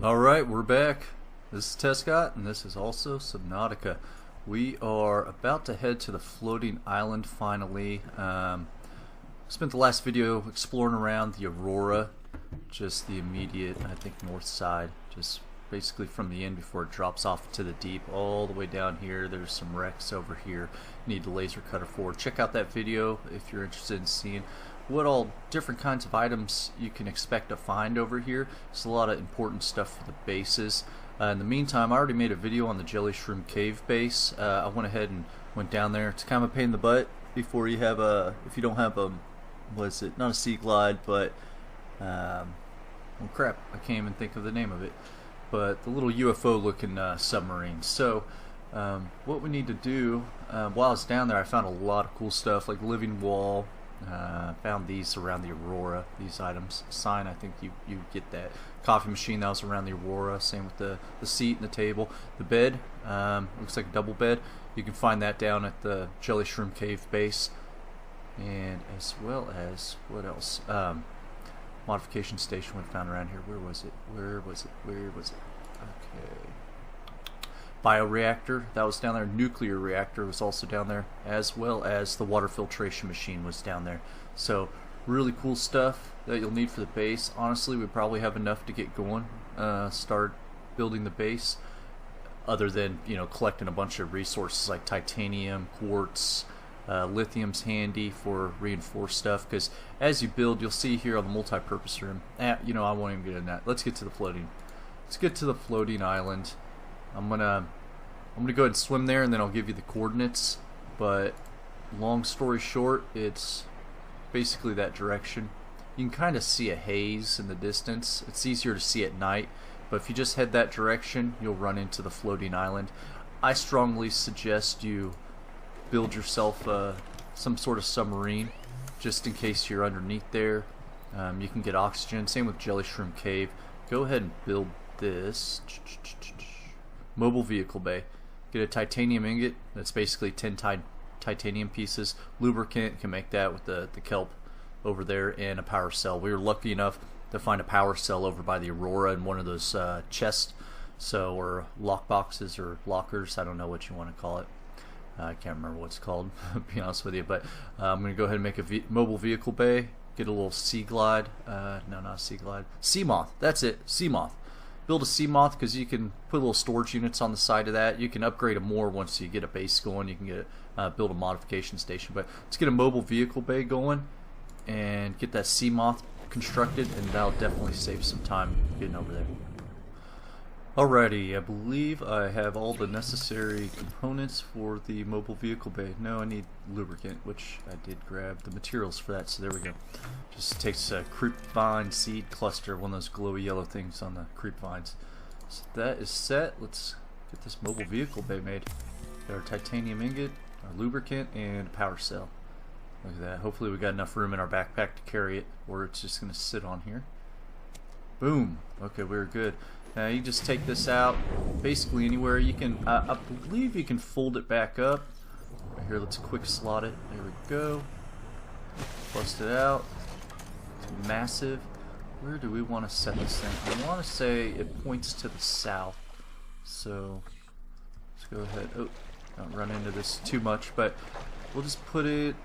Alright, we're back. This is Tescot, and this is also Subnautica. We are about to head to the floating island finally. Spent the last video exploring around the Aurora, just the immediate, I think, north side, just basically from the end before it drops off to the deep, all the way down here. There's some wrecks over here. Need the laser cutter for. Check out that video if you're interested in seeing what all different kinds of items you can expect to find over here. There's a lot of important stuff for the bases. In the meantime, I already made a video on the Jelly Shroom Cave base. I went ahead and went down there. It's kind of a pain in the butt before you have a, if you don't have a, what is it, not a sea glide, but well crap, I can't even think of the name of it, but the little UFO looking submarine. So what we need to do, while I was down there, I found a lot of cool stuff like living wall. Found these around the Aurora, these items. Sign, I think you get that. Coffee machine, that was around the Aurora. Same with the seat and the table. The bed, looks like a double bed. You can find that down at the Jelly Shroom Cave base. And as well as, what else? Modification station we found around here. Where was it? Where was it? Where was it? Okay. Bioreactor, that was down there. Nuclear reactor was also down there, as well as the water filtration machine was down there. So really cool stuff that you'll need for the base. Honestly, we probably have enough to get going, start building the base, other than, you know, collecting a bunch of resources like titanium, quartz, lithium's handy for reinforced stuff, because as you build, you'll see here on the multi-purpose room, you know, I won't even get in that. Let's get to the floating island. I'm gonna go ahead and swim there, and then I'll give you the coordinates. But long story short, it's basically that direction. You can kind of see a haze in the distance. It's easier to see at night, but if you just head that direction, you'll run into the floating island. I strongly suggest you build yourself some sort of submarine, just in case you're underneath there. You can get oxygen. Same with Jelly Shroom Cave. Go ahead and build this. Mobile vehicle bay. Get a titanium ingot. That's basically 10 titanium pieces. Lubricant, can make that with the kelp over there, and a power cell. We were lucky enough to find a power cell over by the Aurora in one of those chests, or lock boxes or lockers. I don't know what you want to call it. I can't remember what it's called, to be honest with you. But I'm going to go ahead and make a mobile vehicle bay. Get a little sea glide. No, not a sea glide. Seamoth. That's it. Seamoth. Build a Seamoth, because you can put little storage units on the side of that. You can upgrade them more once you get a base going. You can get build a modification station. But let's get a mobile vehicle bay going and get that Seamoth constructed, and that'll definitely save some time getting over there. Alrighty, I believe I have all the necessary components for the mobile vehicle bay. No, I need lubricant, which I did grab the materials for that, so there we go. Just takes a creep vine seed cluster, one of those glowy yellow things on the creep vines. So that is set. Let's get this mobile vehicle bay made. Got our titanium ingot, our lubricant, and a power cell. Look at that. Hopefully we got enough room in our backpack to carry it, or it's just going to sit on here. Boom. Okay, we're good. Now you just take this out basically anywhere you can. I believe you can fold it back up. Right here, let's quick slot it. There we go. Bust it out. It's massive. Where do we want to set this thing? I want to say it points to the south. So let's go ahead. Oh, don't run into this too much, but we'll just put it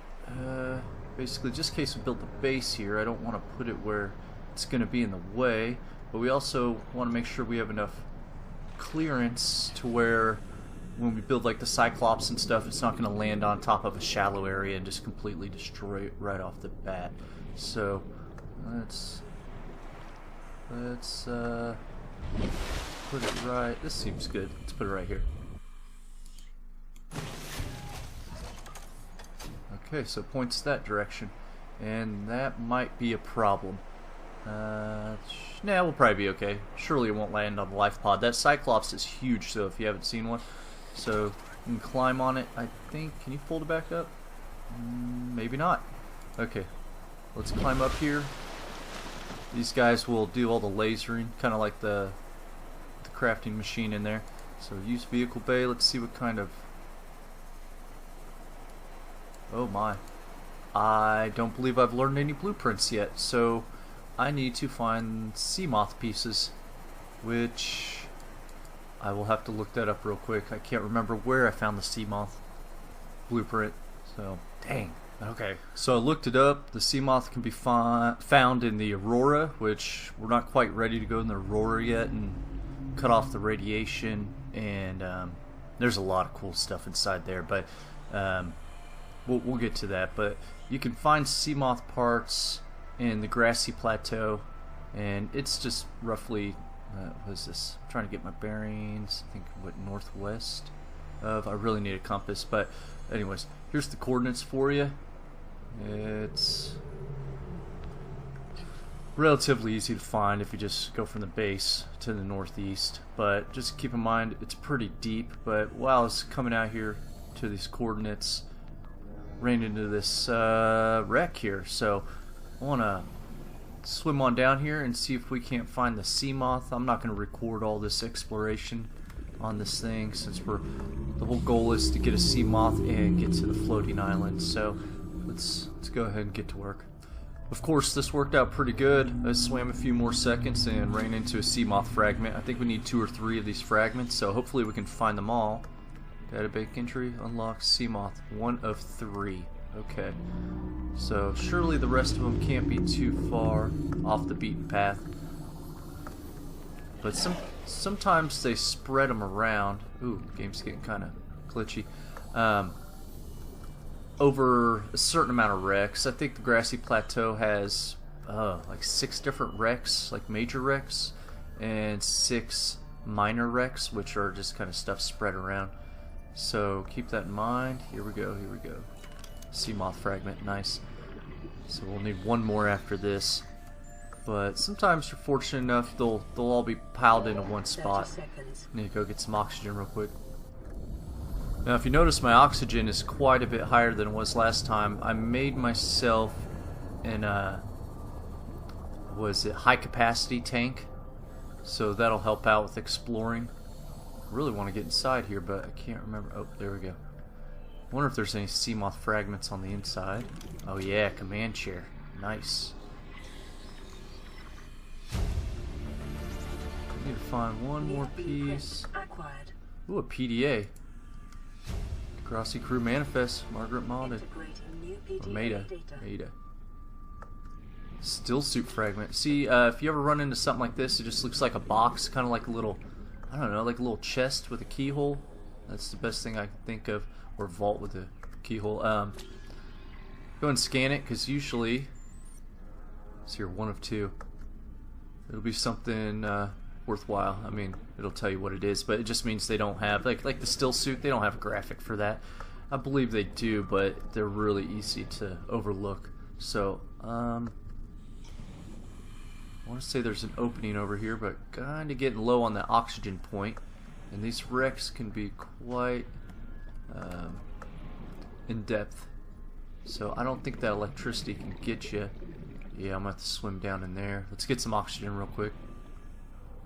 basically, just in case we build the base here. I don't want to put it where it's going to be in the way. But we also want to make sure we have enough clearance to where when we build like the Cyclops and stuff, it's not going to land on top of a shallow area and just completely destroy it right off the bat. So let's put it right. This seems good. Let's put it right here. Okay, so it points that direction, and that might be a problem. Nah, we'll probably be okay. Surely it won't land on the life pod. That Cyclops is huge, so if you haven't seen one. So you can climb on it, I think. Can you fold it back up? Maybe not. Okay, let's climb up here. These guys will do all the lasering, kind of like the crafting machine in there. So use vehicle bay. Let's see what kind of... Oh my. I don't believe I've learned any blueprints yet, so I need to find Seamoth pieces. which I will have to look that up real quick. I can't remember where I found the Seamoth blueprint, so dang. Okay, so I looked it up. The Seamoth can be found in the Aurora, which we're not quite ready to go in the Aurora yet and cut off the radiation, and there's a lot of cool stuff inside there, but we'll get to that. But you can find Seamoth parts in the grassy plateau, and it's just roughly what is this? I'm trying to get my bearings. I think what, northwest of. I really need a compass, but anyways, here's the coordinates for you. It's relatively easy to find if you just go from the base to the northeast, but just keep in mind it's pretty deep. But while I was coming out here to these coordinates, ran into this wreck here, so I want to swim on down here and see if we can't find the Seamoth. I'm not going to record all this exploration on this thing since the whole goal is to get a Seamoth and get to the floating island. So let's go ahead and get to work. Of course, this worked out pretty good. I swam a few more seconds and ran into a Seamoth fragment. I think we need 2 or 3 of these fragments, so hopefully we can find them all. Database entry unlocks Seamoth 1 of 3. Okay, so surely the rest of them can't be too far off the beaten path. But sometimes they spread them around. Ooh, the game's getting kind of glitchy. Over a certain amount of wrecks. I think the grassy plateau has like 6 different wrecks, like major wrecks, and 6 minor wrecks, which are just kind of stuff spread around. So keep that in mind. Here we go, here we go. Seamoth fragment, nice. So we'll need 1 more after this. But sometimes you're fortunate enough they'll all be piled into one spot. Need to go get some oxygen real quick. Now if you notice, my oxygen is quite a bit higher than it was last time. I made myself an high capacity tank, so that'll help out with exploring. I really want to get inside here, but I can't remember. Oh, there we go. I wonder if there's any Seamoth fragments on the inside. Oh yeah, command chair. Nice. I need to find 1 more piece. Ooh, a PDA. Grassy Crew Manifest. Margaret modded. Or Maida. Still suit fragment. See, if you ever run into something like this, it just looks like a box, kind of like a little, I don't know, like a little chest with a keyhole. That's the best thing I can think of. Or vault with a keyhole. Go and scan it, because usually, it's here 1 of 2. It'll be something worthwhile. I mean, it'll tell you what it is, but it just means they don't have, like the still suit, they don't have a graphic for that. I believe they do, but they're really easy to overlook. So, I want to say there's an opening over here, but kind of getting low on the oxygen point, and these wrecks can be quite in depth, so I don't think that electricity can get you. Yeah, I'm gonna have to swim down in there. Let's get some oxygen real quick.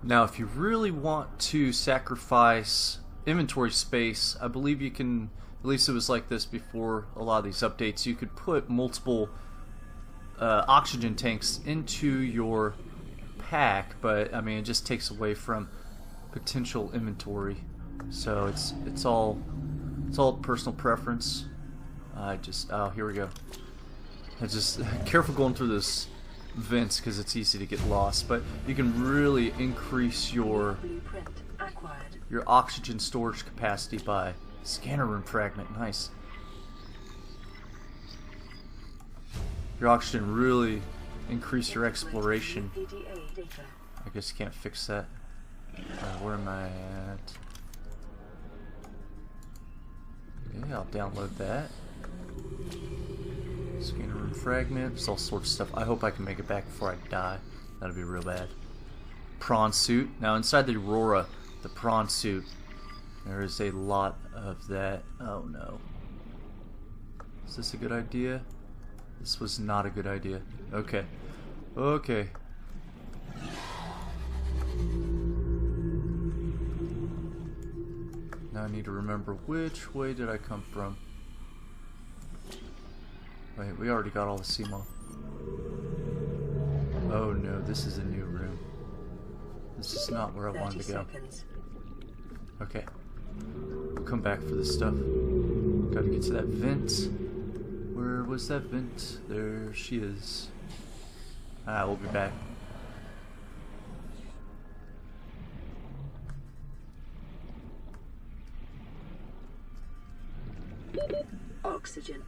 Now if you really want to sacrifice inventory space, I believe you can, at least it was like this before a lot of these updates, you could put multiple oxygen tanks into your pack, but I mean it just takes away from potential inventory, so it's all personal preference. Oh, here we go. Just careful going through this vents because it's easy to get lost, but you can really increase your oxygen storage capacity by scanner room fragment. Nice. Your oxygen really increase your exploration. I guess you can't fix that. Where am I at? Okay, I'll download that. Scanner room fragments, all sorts of stuff. I hope I can make it back before I die. That'd be real bad. Prawn suit. Now inside the Aurora, the prawn suit, there is a lot of that. Oh no. Is this a good idea? This was not a good idea. Okay. Okay. Now I need to remember which way did I come from. Wait, we already got all the Seamoth. Oh no, this is a new room. This is not where I wanted to go. 30 seconds. Okay. We'll come back for this stuff. Gotta get to that vent. Where was that vent? There she is. Ah, we'll be back. Oxygen.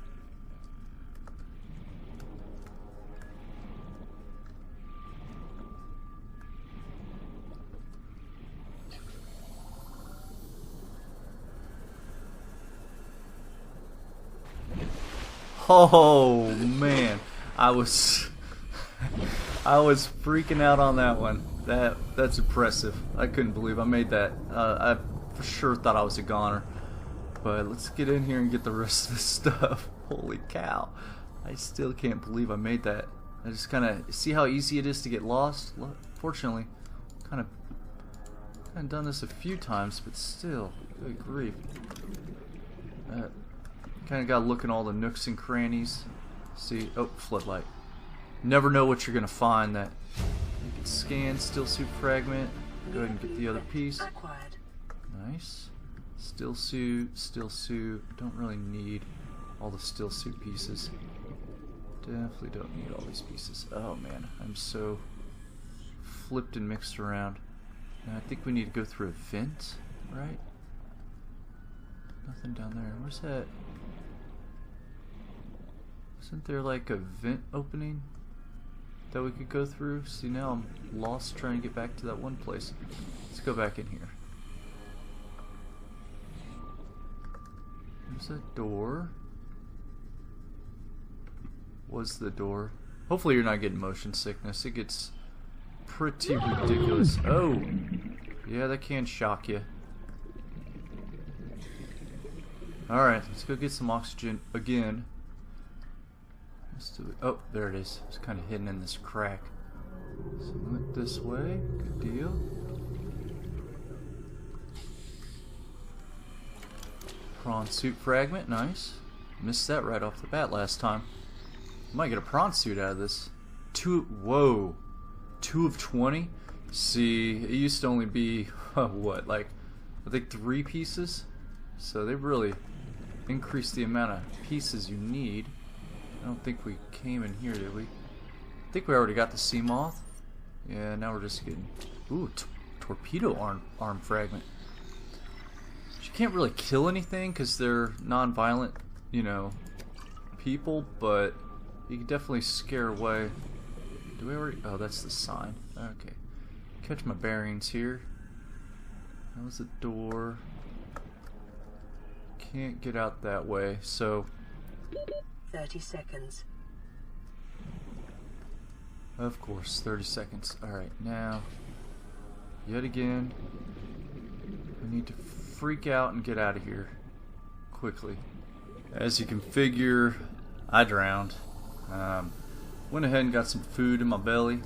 Oh man, I was freaking out on that one. That's impressive. I couldn't believe I made that. I for sure thought I was a goner. But let's get in here and get the rest of this stuff. Holy cow! I still can't believe I made that. I just kind of see how easy it is to get lost. Fortunately, kind of done this a few times, but still, good grief. Kind of got to look in all the nooks and crannies. See, oh, floodlight. Never know what you're gonna find. That you can scan still suit fragment. Go ahead and get the other piece. Acquired. Nice. Still suit. Don't really need all the still suit pieces. Definitely don't need all these pieces. Oh man, I'm so flipped and mixed around. And I think we need to go through a vent, right? Nothing down there. Where's that? Isn't there like a vent opening that we could go through? See, now I'm lost trying to get back to that one place. Let's go back in here. There's that door. Was the door? Hopefully you're not getting motion sickness. It gets pretty ridiculous. Oh! Yeah, that can shock you. Alright, let's go get some oxygen again. Oh, there it is. It's kind of hidden in this crack. So went this way. Good deal. Prawn suit fragment. Nice. Missed that right off the bat last time. Might get a prawn suit out of this. Whoa. 2 of 20? See, it used to only be, what, like, I think 3 pieces? So they really increased the amount of pieces you need. I don't think we came in here, did we? I think we already got the Seamoth. Yeah, now we're just getting... Ooh, torpedo arm fragment. You can't really kill anything because they're non-violent, you know, people, but you can definitely scare away. Do we already... Oh, that's the sign. Okay. Catch my bearings here. That was the door. Can't get out that way, so... 30 seconds. Of course, 30 seconds. Alright, now, yet again, we need to freak out and get out of here quickly. As you can figure, I drowned. Went ahead and got some food in my belly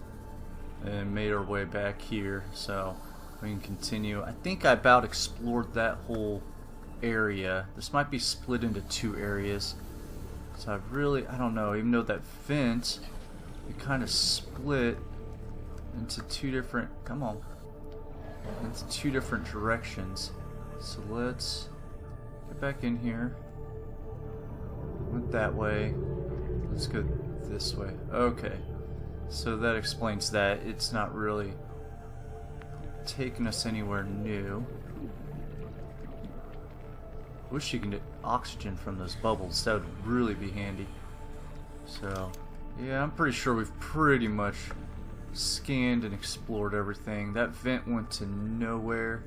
and made our way back here, so we can continue. I think I about explored that whole area. This might be split into 2 areas. So I don't know, even though that vent, it kind of split into 2 different, into 2 different directions. So let's get back in here. Went that way. Let's go this way. Okay. So that explains that. It's not really taking us anywhere new. Wish you could get oxygen from those bubbles. That would really be handy. So, yeah, I'm pretty sure we've pretty much scanned and explored everything. That vent went to nowhere.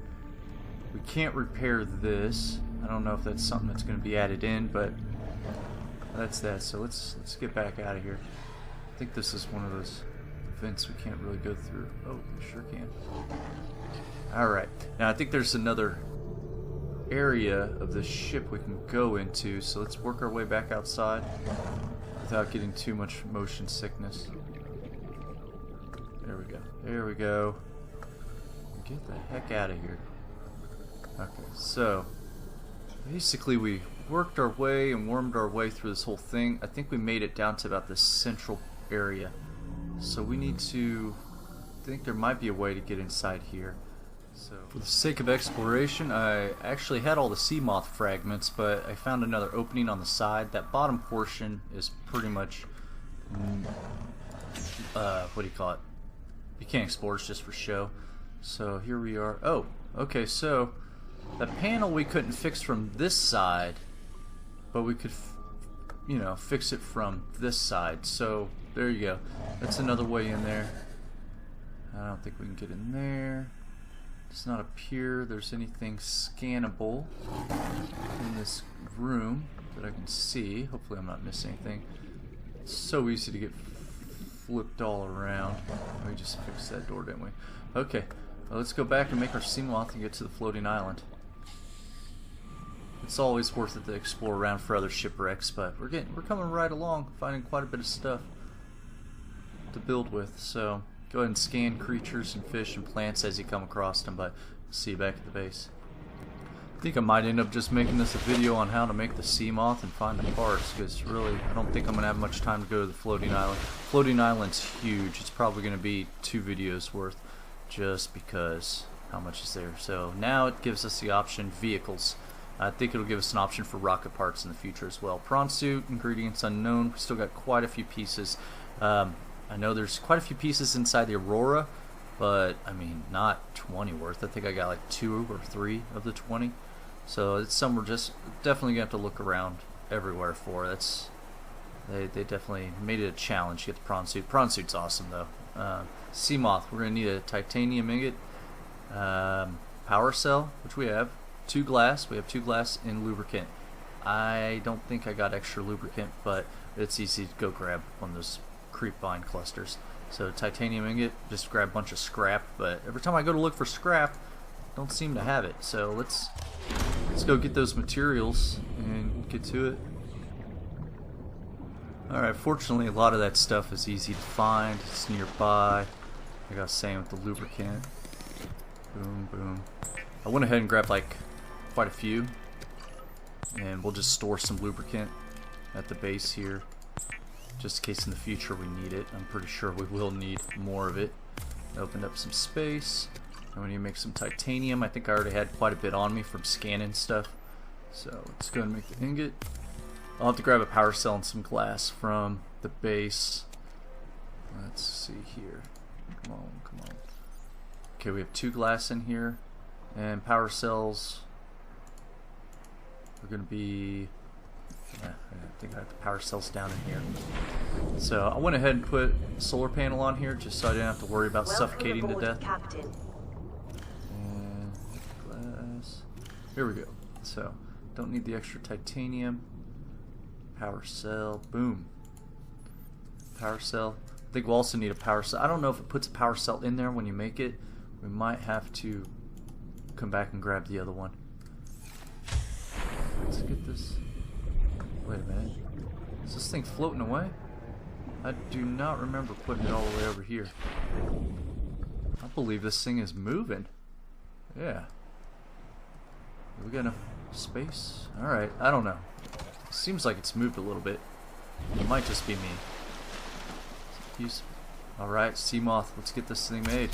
We can't repair this. I don't know if that's something that's going to be added in, but that's that. So let's get back out of here. I think this is one of those vents we can't really go through. Oh, we sure can. Alright. Now I think there's another area of the ship we can go into, so let's work our way back outside without getting too much motion sickness. There we go. There we go. Get the heck out of here. Okay, so basically we worked our way and wormed our way through this whole thing. I think we made it down to about the central area. So we need to think there might be a way to get inside here. So, for the sake of exploration, I actually had all the Seamoth fragments, but I found another opening on the side. That bottom portion is pretty much, what do you call it? You can't explore, it's just for show. So here we are. Oh, okay, so the panel we couldn't fix from this side, but we could, you know, fix it from this side. So there you go. That's another way in there. I don't think we can get in there. Does not appear there's anything scannable in this room that I can see. Hopefully I'm not missing anything. It's so easy to get flipped all around. We just fixed that door, didn't we? Okay, well, let's go back and make our Seamoth and get to the floating island. It's always worth it to explore around for other shipwrecks, but we're coming right along, finding quite a bit of stuff to build with. So go ahead and scan creatures and fish and plants as you come across them, but see you back at the base. I think I might end up just making this a video on how to make the Seamoth and find the parts, because really I don't think I'm going to have much time to go to the floating island. Floating island's huge. It's probably going to be 2 videos worth just because how much is there. So now it gives us the option vehicles. I think it'll give us an option for rocket parts in the future as well. Prawn suit, ingredients unknown. We still got quite a few pieces. I know there's quite a few pieces inside the Aurora, but I mean not 20 worth. I think I got like 2 or 3 of the 20. So it's some we're just definitely gonna have to look around everywhere for. They definitely made it a challenge to get the prawn suit. Prawn suit's awesome though. Seamoth, we're gonna need a titanium ingot, power cell, which we have, 2 glass. We have 2 glass in lubricant. I don't think I got extra lubricant, but it's easy to go grab one of those creep vine clusters. So titanium ingot, just grab a bunch of scrap. But every time I go to look for scrap, don't seem to have it. So let's go get those materials and get to it. Alright, fortunately a lot of that stuff is easy to find. It's nearby. Like I was saying with the lubricant. Boom, boom. I went ahead and grabbed like quite a few. And we'll just store some lubricant at the base here. Just in case in the future we need it. I'm pretty sure we will need more of it. Opened up some space. And we need to make some titanium. I think I already had quite a bit on me from scanning stuff. So let's go and make the ingot. I'll have to grab a power cell and some glass from the base. Let's see here. Come on, come on. Okay, we have 2 glass in here. And power cells are going to be... yeah, I think I have the power cells down in here. So I went ahead and put a solar panel on here just so I didn't have to worry about suffocating to death. Captain. And glass. Here we go. So don't need the extra titanium. Power cell. Boom. Power cell. I think we'll also need a power cell. I don't know if it puts a power cell in there when you make it. We might have to come back and grab the other one. Let's get this. Wait a minute. Is this thing floating away? I do not remember putting it all the way over here. I believe this thing is moving. Yeah. We got enough space? Alright, I don't know. Seems like it's moved a little bit. It might just be me. Alright, Seamoth, let's get this thing made.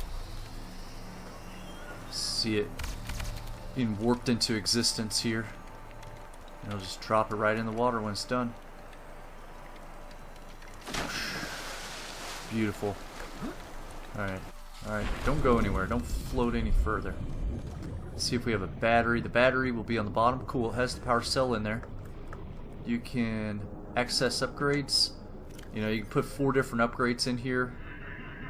See it being warped into existence here. And I'll just drop it right in the water when it's done. Beautiful. Alright, alright, don't go anywhere. Don't float any further. Let's see if we have a battery. The battery will be on the bottom. Cool, it has the power cell in there. You can access upgrades. You know, you can put 4 different upgrades in here.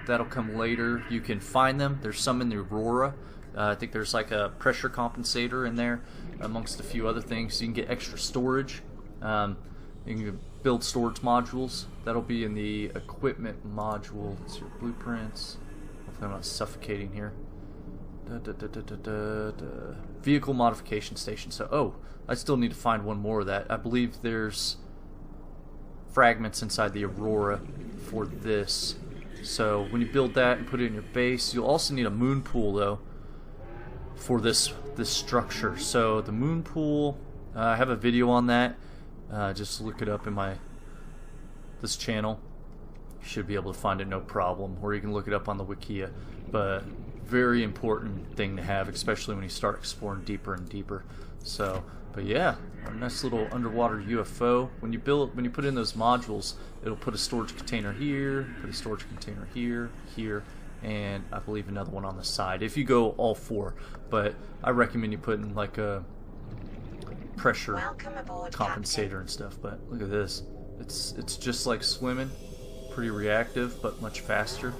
That'll come later. You can find them. There's some in the Aurora. I think there's like a pressure compensator in there, amongst a few other things. You can get extra storage. You can build storage modules. That'll be in the equipment module. It's your blueprints. Hopefully I'm not suffocating here. Vehicle modification station. So, oh, I still need to find one more of that. I believe there's fragments inside the Aurora for this. So when you build that and put it in your base, you'll also need a moon pool though for this structure. So the moon pool, I have a video on that. Just look it up in this channel. you should be able to find it no problem, or you can look it up on the Wikia. But very important thing to have, especially when you start exploring deeper and deeper. So, but yeah, a nice little underwater UFO. When you put in those modules, it'll put a storage container here, put a storage container here, here, and I believe another one on the side. If you go all 4, but I recommend you put in like a pressure compensator and stuff. But look at this. It's just like swimming, pretty reactive, but much faster.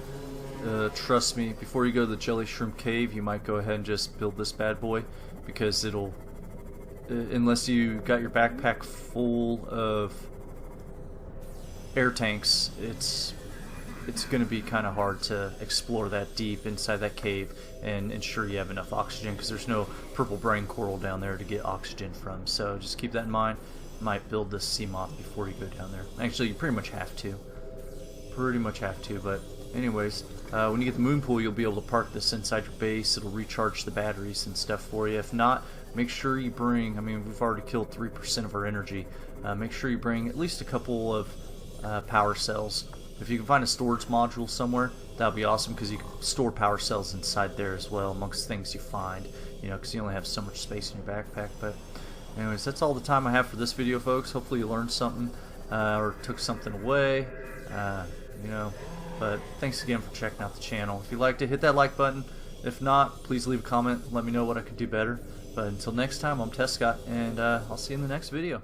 Trust me, before you go to the jelly shrimp cave, you might go ahead and just build this bad boy, because it'll, unless you got your backpack full of air tanks, it's going to be kind of hard to explore that deep inside that cave and ensure you have enough oxygen, because there's no purple brain coral down there to get oxygen from. So just keep that in mind. You might build this Seamoth before you go down there. Actually, you pretty much have to. But anyways, when you get the moon pool, you'll be able to park this inside your base. It'll recharge the batteries and stuff for you. If not, make sure you bring, I mean, we've already killed 3% of our energy. Make sure you bring at least a couple of power cells. If you can find a storage module somewhere, that would be awesome, because you can store power cells inside there as well, amongst things you find, you know, because you only have so much space in your backpack. But anyways, that's all the time I have for this video, folks. Hopefully you learned something or took something away, you know. But thanks again for checking out the channel. If you liked it, hit that like button. If not, please leave a comment. Let me know what I could do better. But until next time, I'm Tescot, and I'll see you in the next video.